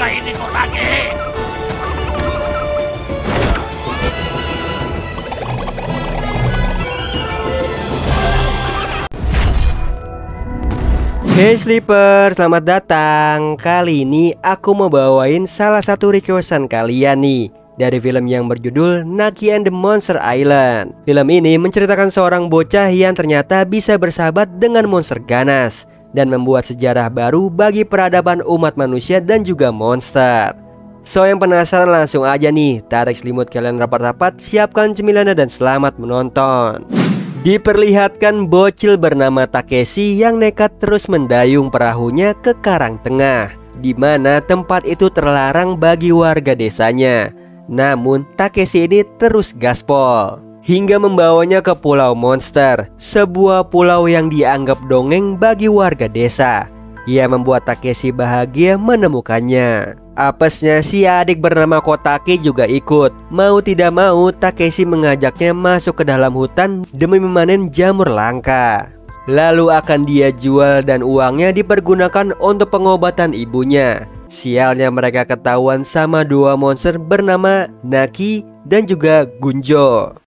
Apakah ini Kotake? Hey Sleeper, selamat datang. Kali ini aku mau bawain salah satu requestan kalian nih, dari film yang berjudul Naki and the Monster Island. Film ini menceritakan seorang bocah yang ternyata bisa bersahabat dengan monster ganas dan membuat sejarah baru bagi peradaban umat manusia dan juga monster. So yang penasaran langsung aja nih, tarik selimut kalian rapat-rapat, siapkan cemilannya dan selamat menonton. Diperlihatkan bocil bernama Takeshi yang nekat terus mendayung perahunya ke karang tengah, di mana tempat itu terlarang bagi warga desanya. Namun Takeshi ini terus gaspol hingga membawanya ke Pulau Monster, sebuah pulau yang dianggap dongeng bagi warga desa. Ia membuat Takeshi bahagia menemukannya. Apesnya si adik bernama Kotake juga ikut. Mau tidak mau Takeshi mengajaknya masuk ke dalam hutan demi memanen jamur langka. Lalu akan dia jual dan uangnya dipergunakan untuk pengobatan ibunya. Sialnya mereka ketahuan sama dua monster bernama Naki dan juga Gunjo.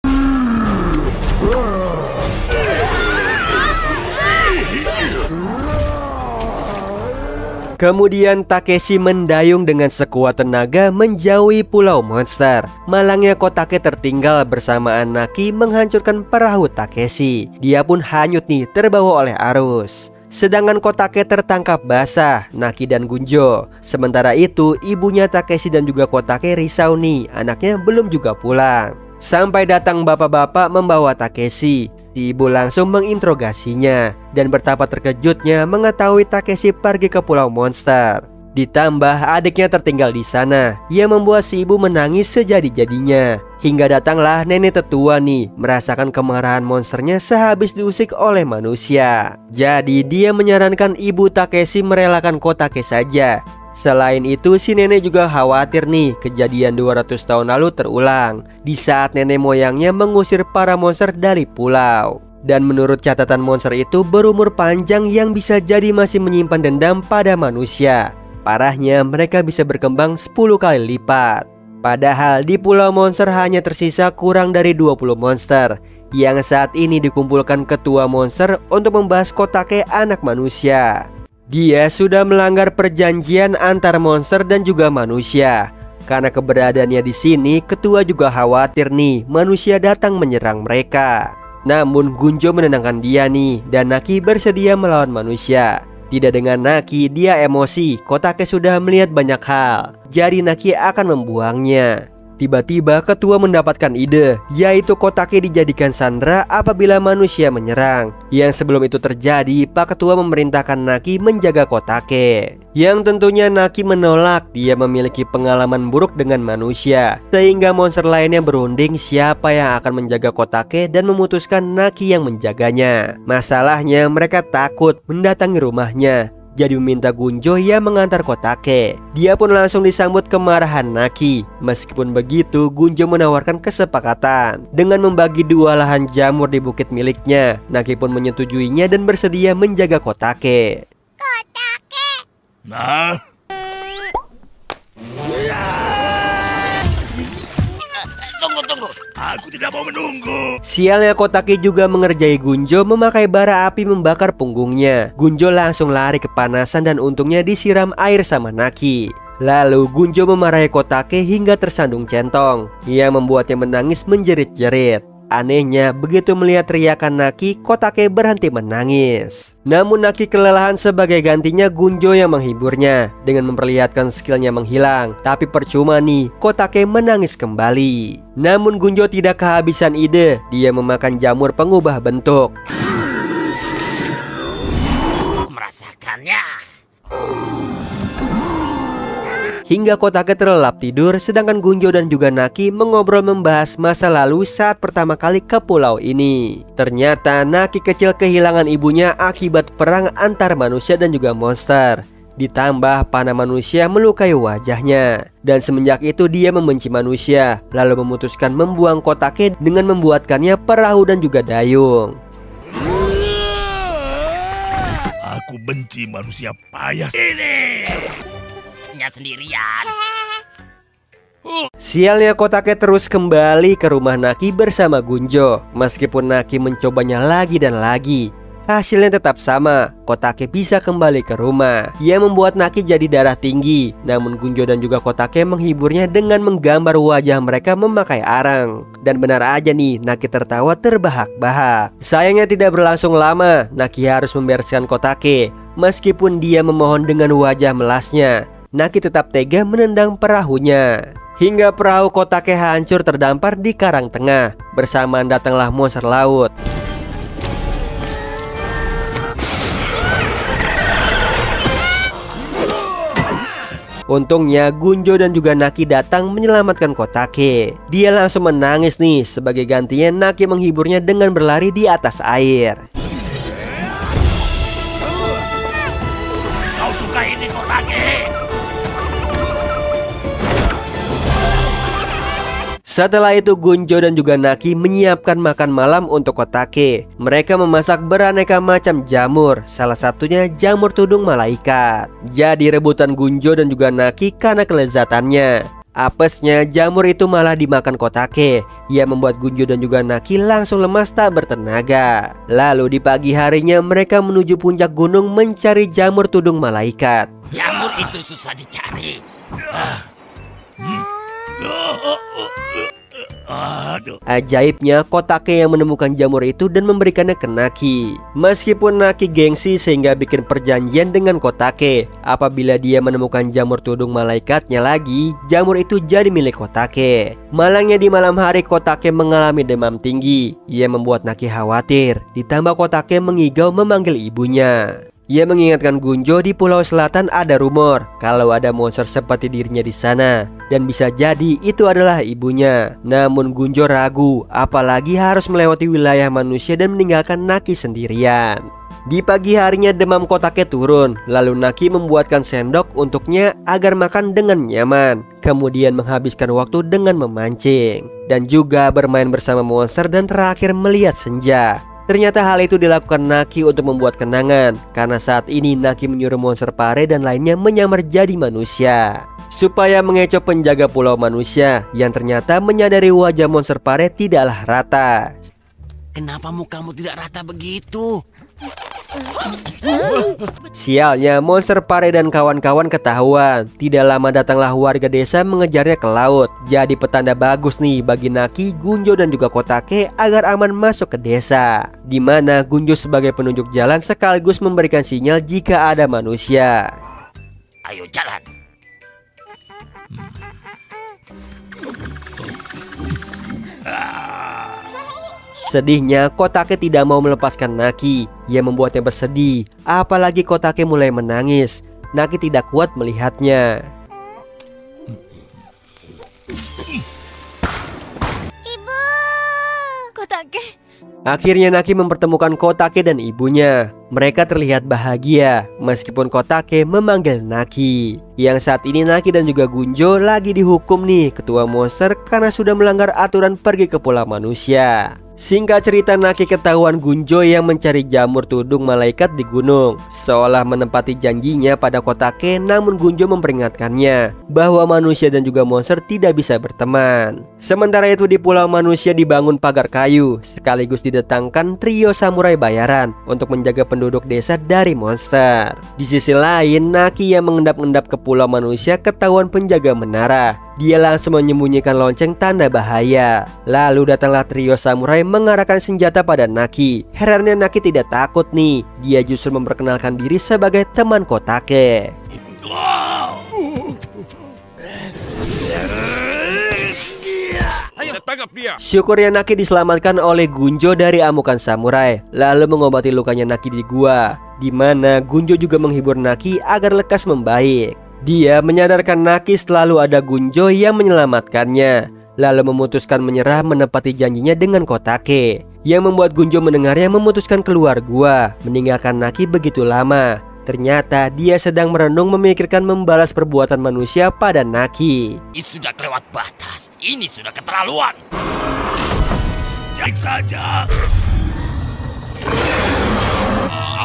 Kemudian Takeshi mendayung dengan sekuat tenaga menjauhi Pulau Monster. Malangnya Kotake tertinggal bersamaan Naki menghancurkan perahu Takeshi. Dia pun hanyut nih, terbawa oleh arus. Sedangkan Kotake tertangkap basah Naki dan Gunjo. Sementara itu ibunya Takeshi dan juga Kotake risau nih, anaknya belum juga pulang. Sampai datang bapak-bapak membawa Takeshi. Si ibu langsung menginterogasinya dan betapa terkejutnya mengetahui Takeshi pergi ke Pulau Monster. Ditambah adiknya tertinggal di sana. Ia membuat si ibu menangis sejadi-jadinya. Hingga datanglah nenek tetua nih, merasakan kemarahan monsternya sehabis diusik oleh manusia. Jadi dia menyarankan ibu Takeshi merelakan Kotake saja. Selain itu si nenek juga khawatir nih kejadian 200 tahun lalu terulang, di saat nenek moyangnya mengusir para monster dari pulau. Dan menurut catatan monster itu berumur panjang yang bisa jadi masih menyimpan dendam pada manusia. Parahnya mereka bisa berkembang 10 kali lipat. Padahal di Pulau Monster hanya tersisa kurang dari 20 monster, yang saat ini dikumpulkan ketua monster untuk membahas Kotake anak manusia. Dia sudah melanggar perjanjian antar monster dan juga manusia. Karena keberadaannya di sini, ketua juga khawatir nih manusia datang menyerang mereka. Namun Gunjo menenangkan dia nih, dan Naki bersedia melawan manusia. Tidak dengan Naki, dia emosi. Kotake sudah melihat banyak hal, jadi Naki akan membuangnya. Tiba-tiba ketua mendapatkan ide, yaitu Kotake dijadikan sandera apabila manusia menyerang. Yang sebelum itu terjadi, Pak Ketua memerintahkan Naki menjaga Kotake. Yang tentunya Naki menolak, dia memiliki pengalaman buruk dengan manusia. Sehingga monster lainnya berunding siapa yang akan menjaga Kotake dan memutuskan Naki yang menjaganya. Masalahnya mereka takut mendatangi rumahnya. Jadi meminta Gunjo yang mengantar Kotake. Dia pun langsung disambut kemarahan Naki. Meskipun begitu, Gunjo menawarkan kesepakatan dengan membagi 2 lahan jamur di bukit miliknya. Naki pun menyetujuinya dan bersedia menjaga Kotake. Kotake. Nah, tunggu. Aku tidak mau menunggu. Sialnya Kotake juga mengerjai Gunjo memakai bara api membakar punggungnya. Gunjo langsung lari kepanasan dan untungnya disiram air sama Naki. Lalu Gunjo memarahi Kotake hingga tersandung centong. Ia membuatnya menangis menjerit-jerit. Anehnya, begitu melihat teriakan Naki, Kotake berhenti menangis. Namun Naki kelelahan, sebagai gantinya Gunjo yang menghiburnya dengan memperlihatkan skillnya menghilang. Tapi percuma nih, Kotake menangis kembali. Namun Gunjo tidak kehabisan ide. Dia memakan jamur pengubah bentuk. Merasakannya. Hingga Kotake terlelap tidur, sedangkan Gunjo dan juga Naki mengobrol membahas masa lalu saat pertama kali ke pulau ini. Ternyata Naki kecil kehilangan ibunya akibat perang antar manusia dan juga monster. Ditambah panah manusia melukai wajahnya. Dan semenjak itu dia membenci manusia, lalu memutuskan membuang Kotake dengan membuatkannya perahu dan juga dayung. Aku benci manusia payah ini. melewatinya sendirian. Sialnya Kotake terus kembali ke rumah Naki bersama Gunjo. Meskipun Naki mencobanya lagi dan lagi, hasilnya tetap sama. Kotake bisa kembali ke rumah. Ia membuat Naki jadi darah tinggi. Namun Gunjo dan juga Kotake menghiburnya dengan menggambar wajah mereka memakai arang. Dan benar aja nih, Naki tertawa terbahak-bahak. Sayangnya tidak berlangsung lama. Naki harus membereskan Kotake. Meskipun dia memohon dengan wajah melasnya, Naki tetap tega menendang perahunya. Hingga perahu Kotake hancur terdampar di karang tengah. Bersamaan datanglah monster laut. Untungnya Gunjo dan juga Naki datang menyelamatkan Kotake. Dia langsung menangis nih. Sebagai gantinya Naki menghiburnya dengan berlari di atas air. Kau suka ini, Kotake? Setelah itu Gunjo dan juga Naki menyiapkan makan malam untuk Kotake. Mereka memasak beraneka macam jamur, salah satunya jamur tudung malaikat. Jadi rebutan Gunjo dan juga Naki karena kelezatannya. Apesnya jamur itu malah dimakan Kotake. Ia membuat Gunjo dan juga Naki langsung lemas tak bertenaga. Lalu di pagi harinya mereka menuju puncak gunung mencari jamur tudung malaikat. Jamur itu susah dicari. Ajaibnya Kotake yang menemukan jamur itu dan memberikannya ke Naki. Meskipun Naki gengsi sehingga bikin perjanjian dengan Kotake, apabila dia menemukan jamur tudung malaikatnya lagi, jamur itu jadi milik Kotake. Malangnya di malam hari Kotake mengalami demam tinggi. Ia membuat Naki khawatir. Ditambah Kotake mengigau memanggil ibunya. Ia mengingatkan Gunjo di Pulau Selatan ada rumor kalau ada monster seperti dirinya di sana, dan bisa jadi itu adalah ibunya. Namun Gunjo ragu, apalagi harus melewati wilayah manusia dan meninggalkan Naki sendirian. Di pagi harinya demam Kotake turun, lalu Naki membuatkan sendok untuknya agar makan dengan nyaman. Kemudian menghabiskan waktu dengan memancing dan juga bermain bersama monster, dan terakhir melihat senja. Ternyata hal itu dilakukan Naki untuk membuat kenangan, karena saat ini Naki menyuruh monster pare dan lainnya menyamar jadi manusia supaya mengecoh penjaga pulau manusia yang ternyata menyadari wajah monster pare tidaklah rata. Kenapa mukamu tidak rata begitu? Sialnya monster pare dan kawan-kawan ketahuan. Tidak lama datanglah warga desa mengejarnya ke laut. Jadi petanda bagus nih bagi Naki, Gunjo dan juga Kotake agar aman masuk ke desa, dimana Gunjo sebagai penunjuk jalan sekaligus memberikan sinyal jika ada manusia. Ayo jalan. Sedihnya Kotake tidak mau melepaskan Naki. Ia membuatnya bersedih. Apalagi Kotake mulai menangis. Naki tidak kuat melihatnya. Ibu, Kotake. Akhirnya Naki mempertemukan Kotake dan ibunya. Mereka terlihat bahagia meskipun Kotake memanggil Naki. Yang saat ini Naki dan juga Gunjo lagi dihukum nih ketua monster karena sudah melanggar aturan pergi ke pulau manusia. Singkat cerita, Naki ketahuan Gunjo yang mencari jamur tudung malaikat di gunung, seolah menempati janjinya pada Kotake. Namun Gunjo memperingatkannya bahwa manusia dan juga monster tidak bisa berteman. Sementara itu di pulau manusia dibangun pagar kayu, sekaligus didatangkan trio samurai bayaran untuk menjaga penduduk desa dari monster. Di sisi lain, Naki yang mengendap-endap ke pulau manusia ketahuan penjaga menara. Dia langsung menyembunyikan lonceng tanda bahaya. Lalu datanglah trio samurai mengarahkan senjata pada Naki. Herannya Naki tidak takut nih. Dia justru memperkenalkan diri sebagai teman Kotake. Ayo tangkap dia. Syukurnya Naki diselamatkan oleh Gunjo dari amukan samurai, lalu mengobati lukanya Naki di gua, di mana Gunjo juga menghibur Naki agar lekas membaik. Dia menyadarkan Naki selalu ada Gunjo yang menyelamatkannya, lalu memutuskan menyerah menepati janjinya dengan Kotake. Yang membuat Gunjo mendengarnya memutuskan keluar gua, meninggalkan Naki begitu lama. Ternyata dia sedang merenung memikirkan membalas perbuatan manusia pada Naki. Ini sudah kelewat batas. Ini sudah keterlaluan. Jangan saja.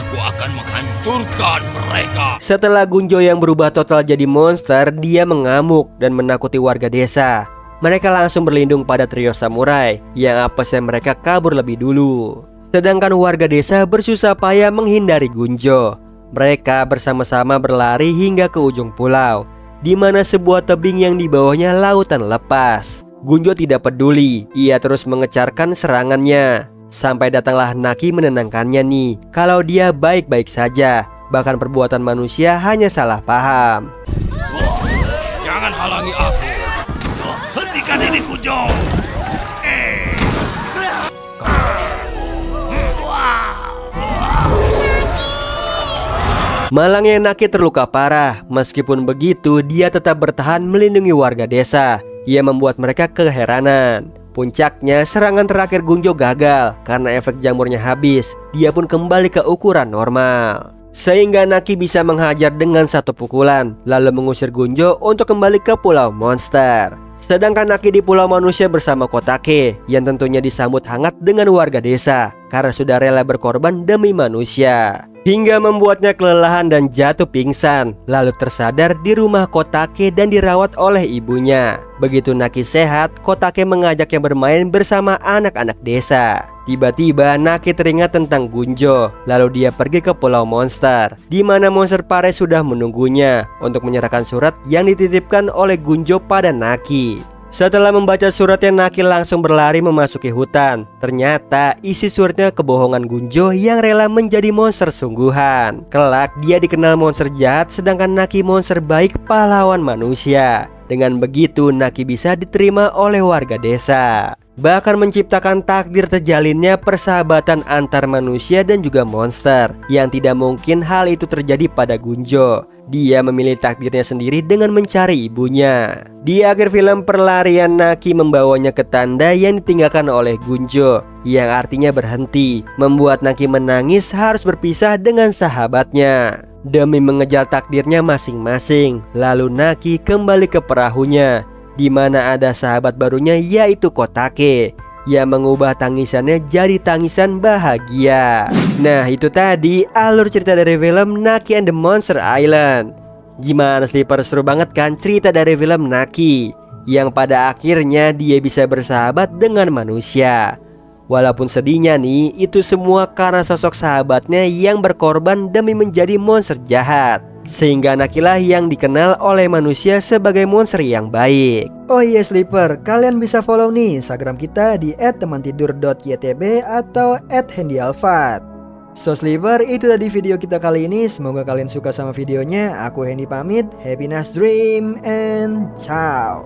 Aku akan menghancurkan mereka. Setelah Gunjo yang berubah total jadi monster, dia mengamuk dan menakuti warga desa. Mereka langsung berlindung pada trio samurai yang apesnya mereka kabur lebih dulu. Sedangkan warga desa bersusah payah menghindari Gunjo. Mereka bersama-sama berlari hingga ke ujung pulau, di mana sebuah tebing yang di bawahnya lautan lepas. Gunjo tidak peduli, ia terus mengecarkan serangannya. Sampai datanglah Naki menenangkannya nih, kalau dia baik-baik saja. Bahkan perbuatan manusia hanya salah paham. Jangan halangi aku. Hentikan ini, Gunjo. Malangnya Naki terluka parah. Meskipun begitu, dia tetap bertahan melindungi warga desa. Ia membuat mereka keheranan. Puncaknya, serangan terakhir Gunjo gagal karena efek jamurnya habis. Dia pun kembali ke ukuran normal, sehingga Naki bisa menghajar dengan satu pukulan, lalu mengusir Gunjo untuk kembali ke pulau monster. Sedangkan Naki di pulau manusia bersama Kotake, yang tentunya disambut hangat dengan warga desa karena sudah rela berkorban demi manusia, hingga membuatnya kelelahan dan jatuh pingsan, lalu tersadar di rumah Kotake dan dirawat oleh ibunya. Begitu Naki sehat, Kotake mengajaknya bermain bersama anak-anak desa. Tiba-tiba Naki teringat tentang Gunjo, lalu dia pergi ke pulau monster, di mana monster pare sudah menunggunya untuk menyerahkan surat yang dititipkan oleh Gunjo pada Naki. Setelah membaca suratnya, Naki langsung berlari memasuki hutan. Ternyata isi suratnya kebohongan Gunjo yang rela menjadi monster sungguhan. Kelak dia dikenal monster jahat, sedangkan Naki monster baik, pahlawan manusia. Dengan begitu Naki bisa diterima oleh warga desa, bahkan menciptakan takdir terjalinnya persahabatan antar manusia dan juga monster, yang tidak mungkin hal itu terjadi pada Gunjo. Dia memilih takdirnya sendiri dengan mencari ibunya. Di akhir film, perlarian Naki membawanya ke tanda yang ditinggalkan oleh Gunjo, yang artinya berhenti, membuat Naki menangis harus berpisah dengan sahabatnya demi mengejar takdirnya masing-masing. Lalu Naki kembali ke perahunya, di mana ada sahabat barunya yaitu Kotake, yang mengubah tangisannya jadi tangisan bahagia. Nah, itu tadi alur cerita dari film Naki and the Monster Island. Gimana Sleeper, seru banget kan cerita dari film Naki, yang pada akhirnya dia bisa bersahabat dengan manusia. Walaupun sedihnya nih, itu semua karena sosok sahabatnya yang berkorban demi menjadi monster jahat, sehingga Nakilah yang dikenal oleh manusia sebagai monster yang baik. Oh iya Sleeper, kalian bisa follow nih Instagram kita di @temantidur.ytb atau @handyalfat. So Sleeper, itu tadi video kita kali ini. Semoga kalian suka sama videonya. Aku Hendy pamit, happy nice dream and ciao.